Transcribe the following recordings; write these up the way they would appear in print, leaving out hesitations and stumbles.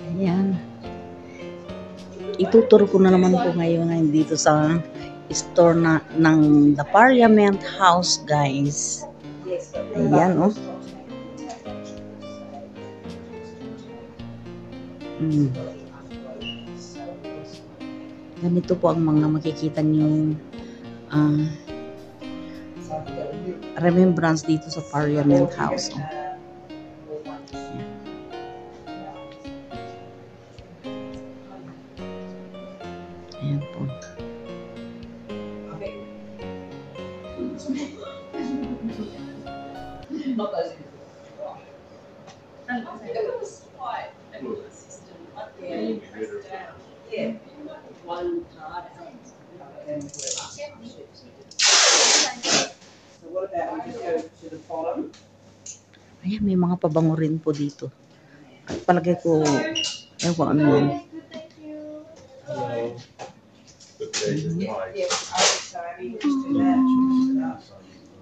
Ayan. Ituturo ko na naman po ngayon dito sa store ng The Parliament House, guys. Ayan, oh. Ganito po ang mga makikita niyong remembrance dito sa Parliament House. Oh. Ayan po. Ayan, may mga pabango rin po dito. At palagay ko, ewan ano yan.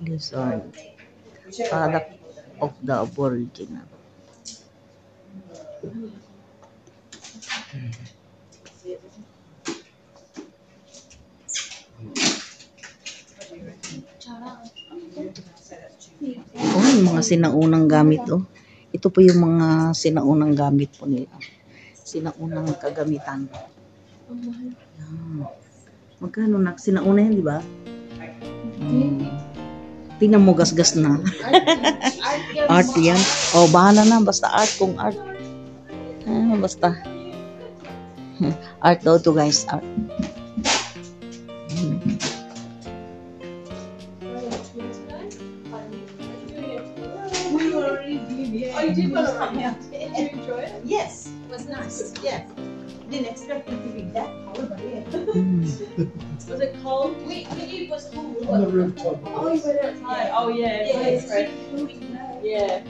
Lizard. Product of the Aboriginal. Oh, yung mga sinaunang gamit, oh. Ito po yung mga sinaunang gamit po nila. Sinaunang kagamitan. Magkano na? Sinauna yan, di ba? Tingnan mo, gasgas na. Art yan. Oh, bahala na. Basta art kung art. Basta. Art daw to, guys. Art. Oh, you did want to come out. Did you enjoy it? Yes. It was nice. Yeah. Didn't expect it to be that cold, but yeah. Was it cold? It was cool. On the rooftop. Oh, you went outside. Oh, yeah. Yeah, it's right. Yeah.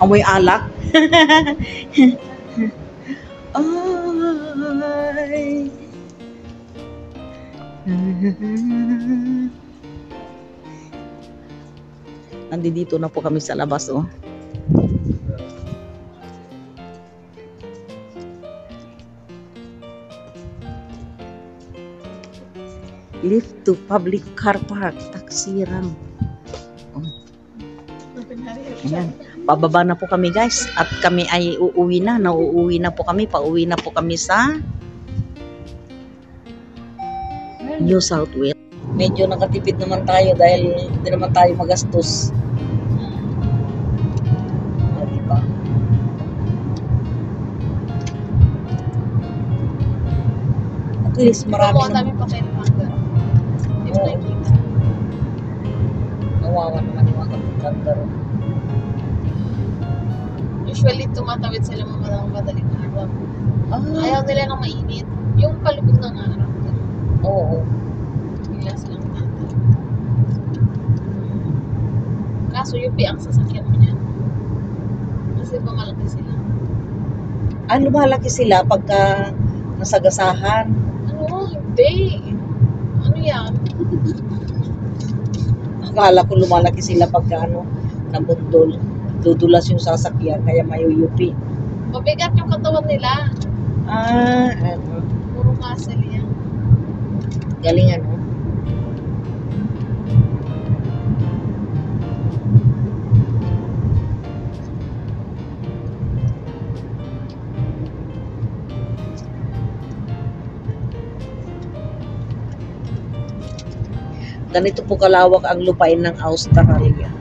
Amoy alak. Ay. Nandito na po kami sa labas, oh. Lift to public car park, Taksiran. Oh. Ayan. Pababa na po kami, guys, at kami ay uuwi na. Nauuwi na po kami. Pauwi na po kami sa New South Wales. Medyo nakatipid naman tayo dahil hindi naman tayo magastos. Diba? At least marami na. Kami pa kayo hanggang. Hindi mo nakikita. Nawawa naman yung mga kapitanda ron. Usually, tumatawid sila mga madaling araw. Ayaw nila ng mainit. Yung palubog ng araw. Oo. Bigla silang tatawid. Kaso yung ang sasakyan mo niya. Kasi pamalaki sila. Lumalaki sila pagka nasagasahan. Ano? Hindi. Ano yan? Akala ko lumalaki sila pagka nabundol. Dudulas yung sasakyan, kaya mayuyupi. Mabigat yung katawan nila. Puro muscle yan. Galing ano? Ganito po kalawak ang lupain ng Australia.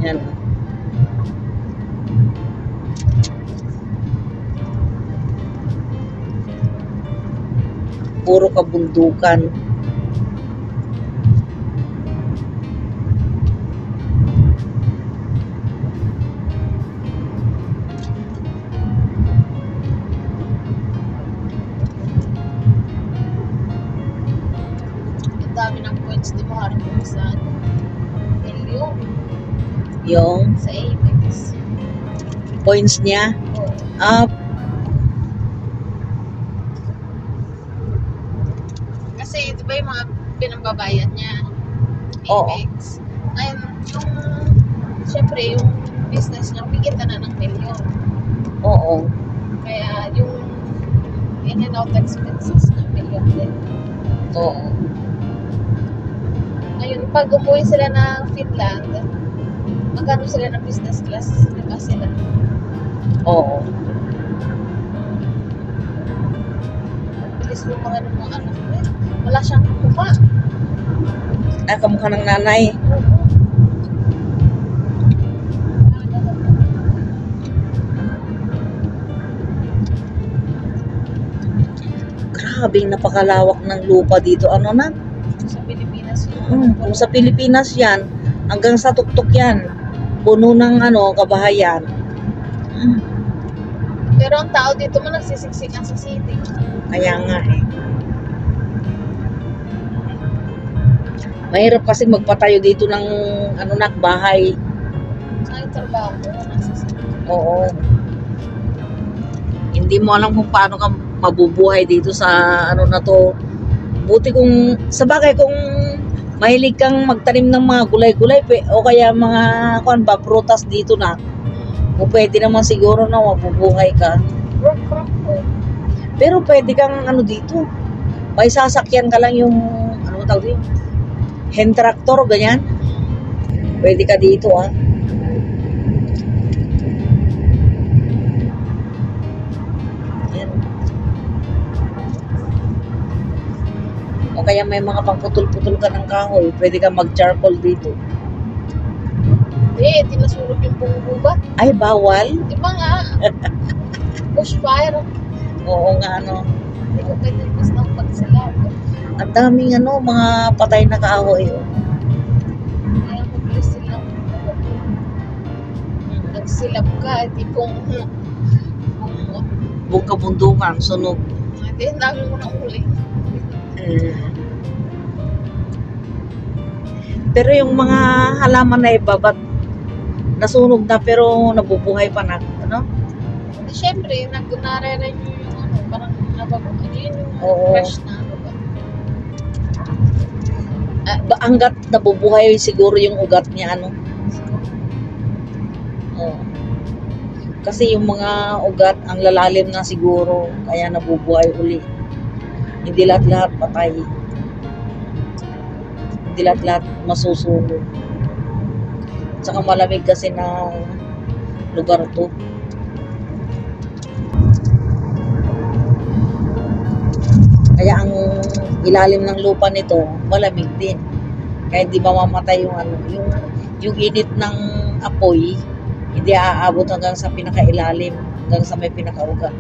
Yan. Puro kabundukan. Ang dami ng points di maharap mo sa Helium. Yung Sa Apex. points niya. Oh. Up. yung mga pinambabayad niya. Oo. Apex. Ngayon, siyempre, yung business niya, bigyan na ng milyon. Oo. Kaya yung in and out expenses niya, milyon din. Oo. Ngayon, pag umuwi sila ng Finland, magkano sila ng business class? Diba sila? Oo. Bilis mo mga anak ko. Wala siyang mukha. Kamukha ng nanay. Grabe, napakalawak ng lupa dito. Ano na? Sa Pilipinas yun. Kung sa Pilipinas yan, hanggang sa tuktok yan. Puno ng kabahayan. Pero ang tao dito mo nagsisiksikan sa city. Kaya nga eh. Mahirap kasi magpatayo dito ng bahay. Ay, trabaho ko. Nasa city. Oo. Hindi mo alam kung paano ka mabubuhay dito sa na to. Buti kung, sa bagay kung mahilig kang magtanim ng mga gulay-gulay o kaya mga prutas dito na, o pwede naman siguro na mabubuhay ka. Pero pwede kang dito, may sasakyan ka lang yung tawag yun, hand tractor, ganyan. Pwede ka dito Ayan. O kaya may mga pangputol-putol ka ng kahoy, pwede ka mag-charcoal dito. Tinasulog yung punggubat. Ay, bawal? Di ba nga? Bushfire. Oo nga, Hindi ko pwede basta pagsilab. ang daming mga patay na kahoy. Kaya mabilis silang nagsilab ka, di kung Buong kabundukan, sunog. hindi, dami mo nang uli. Pero yung mga halaman na iba, ba't nasunog na pero nabubuhay pa na, Siyempre, nagkunare rin yung parang nabago. Yun yung Oo. fresh na Hanggat nabubuhay siguro yung ugat niya, Oo. Kasi yung mga ugat, ang lalalim na siguro, kaya nabubuhay uli. Hindi lahat-lahat patay. Hindi lahat-lahat masusunog. Tsaka malamig kasi na lugar to. Kaya ang ilalim ng lupa nito, malamig din. Kaya hindi mamamatay yung init ng apoy, hindi aabot hanggang sa pinakailalim, hanggang sa may pinakaugat.